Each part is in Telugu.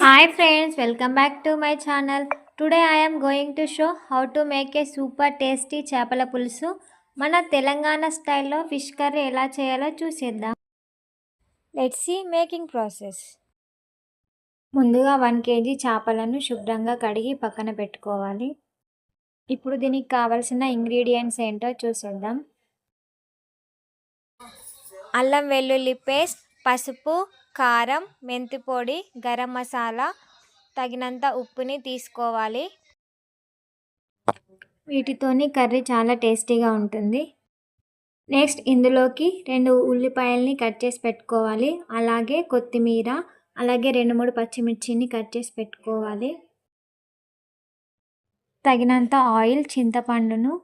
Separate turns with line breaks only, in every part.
Hi friends, welcome back to my channel. Today I am going to show how to make a super tasty చేపల పులుసు. మన తెలంగాణ స్టైల్లో ఫిష్ కర్రీ ఎలా చేయాలో చూసేద్దాం. Let's see making process. ముందుగా 1 kg చేపలను శుభ్రంగా కడిగి పక్కన పెట్టుకోవాలి. ఇప్పుడు దీనికి కావాల్సిన ఇంగ్రీడియంట్స్ ఏంటో చూసేద్దాం. అల్లం వెల్లుల్లి పేస్ట్, పసుపు, కారం, మెంతి పొడి, గరం మసాలా, తగినంత ఉప్పుని తీసుకోవాలి. వీటితోని కర్రీ చాలా టేస్టీగా ఉంటుంది. నెక్స్ట్ ఇందులోకి 2 ఉల్లిపాయల్ని కట్ చేసి పెట్టుకోవాలి. అలాగే కొత్తిమీర, అలాగే 2-3 పచ్చిమిర్చిని కట్ చేసి పెట్టుకోవాలి. తగినంత ఆయిల్, చింతపండును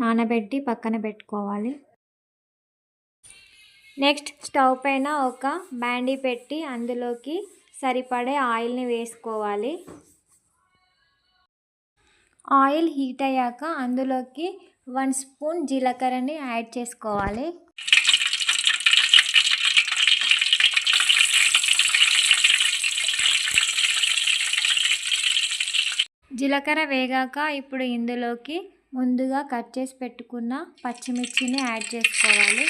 నానబెట్టి పక్కన పెట్టుకోవాలి. నెక్స్ట్ స్టవ్ పైన ఒక బాండీ పెట్టి అందులోకి సరిపడే ఆయిల్ని వేసుకోవాలి. ఆయిల్ హీట్ అయ్యాక అందులోకి 1 స్పూన్ జీలకర్రని యాడ్ చేసుకోవాలి. జీలకర్ర వేగాక ఇప్పుడు ఇందులోకి ముందుగా కట్ చేసి పెట్టుకున్న పచ్చిమిర్చిని యాడ్ చేసుకోవాలి.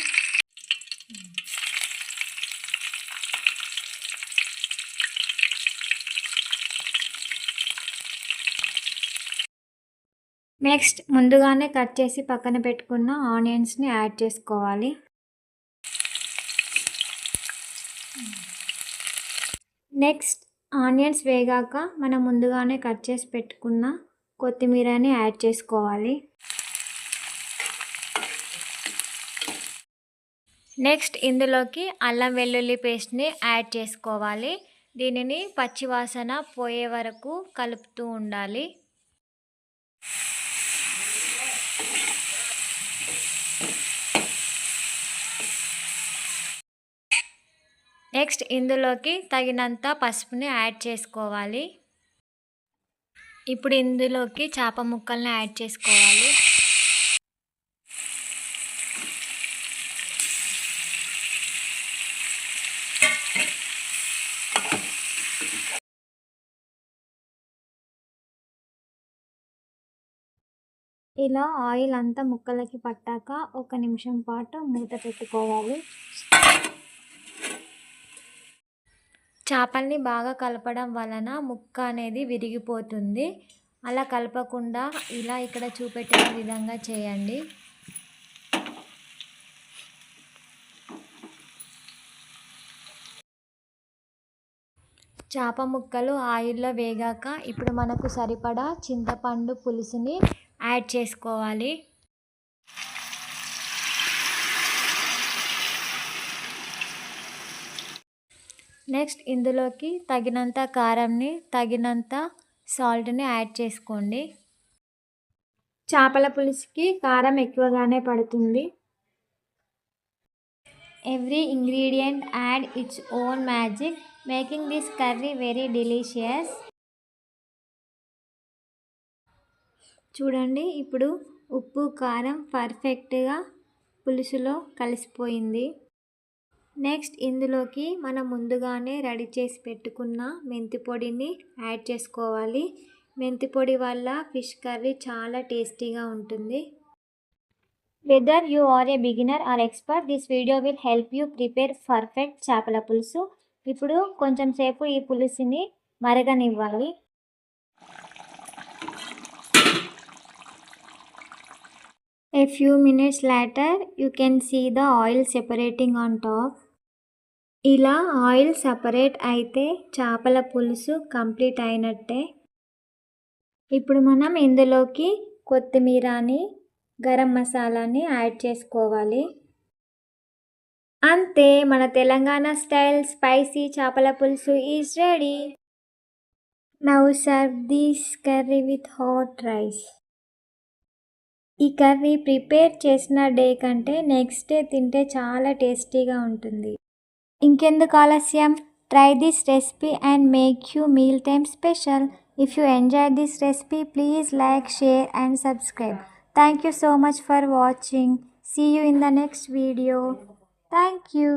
నెక్స్ట్ ముందుగానే కట్ చేసి పక్కన పెట్టుకున్న ఆనియన్స్ని యాడ్ చేసుకోవాలి. నెక్స్ట్ ఆనియన్స్ వేగాక మనం ముందుగానే కట్ చేసి పెట్టుకున్న కొత్తిమీరని యాడ్ చేసుకోవాలి. నెక్స్ట్ ఇందులోకి అల్లం వెల్లుల్లి పేస్ట్ని యాడ్ చేసుకోవాలి. దీనిని పచ్చివాసన పోయే వరకు కలుపుతూ ఉండాలి. నెక్స్ట్ ఇందులోకి తగినంత పసుపుని యాడ్ చేసుకోవాలి. ఇప్పుడు ఇందులోకి చేప ముక్కల్ని యాడ్ చేసుకోవాలి. ఇలా ఆయిల్ అంతా ముక్కలకి పట్టాక 1 నిమిషం పాటు మూత పెట్టుకోవాలి. చేపల్ని బాగా కలపడం వలన ముక్క అనేది విరిగిపోతుంది. అలా కలపకుండా ఇలా ఇక్కడ చూపెట్టిన విధంగా చేయండి. చేప ముక్కలు ఆయిల్లో వేగాక ఇప్పుడు మనకు సరిపడా చింతపండు పులుసుని యాడ్ చేసుకోవాలి. నెక్స్ట్ ఇందులోకి తగినంత కారంని, తగినంత సాల్ట్ని యాడ్ చేసుకోండి. చేపల పులుసుకి కారం ఎక్కువగానే పడుతుంది. Every ingredient add its own magic, making this curry very delicious. చూడండి, ఇప్పుడు ఉప్పు, కారం పర్ఫెక్ట్గా పులుసులో కలిసిపోయింది. నెక్స్ట్ ఇందులోకి మనం ముందుగానే రెడీ చేసి పెట్టుకున్న మెంతి పొడిని యాడ్ చేసుకోవాలి. మెంతి పొడి వల్ల ఫిష్ కర్రీ చాలా టేస్టీగా ఉంటుంది. Whether you are a beginner or expert, this video will help you prepare perfect చేపల పులుసు. ఇప్పుడు కొంచెం సేపు ఈ పులుసుని మరగనివ్వాలి. A few minutes later, you can see the oil separating on top. ఇలా ఆయిల్ సపరేట్ అయితే చేపల పులుసు కంప్లీట్ అయినట్టే. ఇప్పుడు మనం ఇందులోకి కొత్తిమీరని, గరం మసాలాని యాడ్ చేసుకోవాలి. అంతే, మన తెలంగాణ స్టైల్ స్పైసీ చేపల పులుసు is ready. Now serve this curry with hot rice. ఈ కర్రీ ప్రిపేర్ చేసిన డే కంటే నెక్స్ట్ డే తింటే చాలా టేస్టీగా ఉంటుంది. ఇంకెందుకు ఆలస్యం, try this recipe and make you meal time special. If you enjoyed this recipe, please like, share and subscribe. Thank you so much for watching. See you in the next video. Thank you.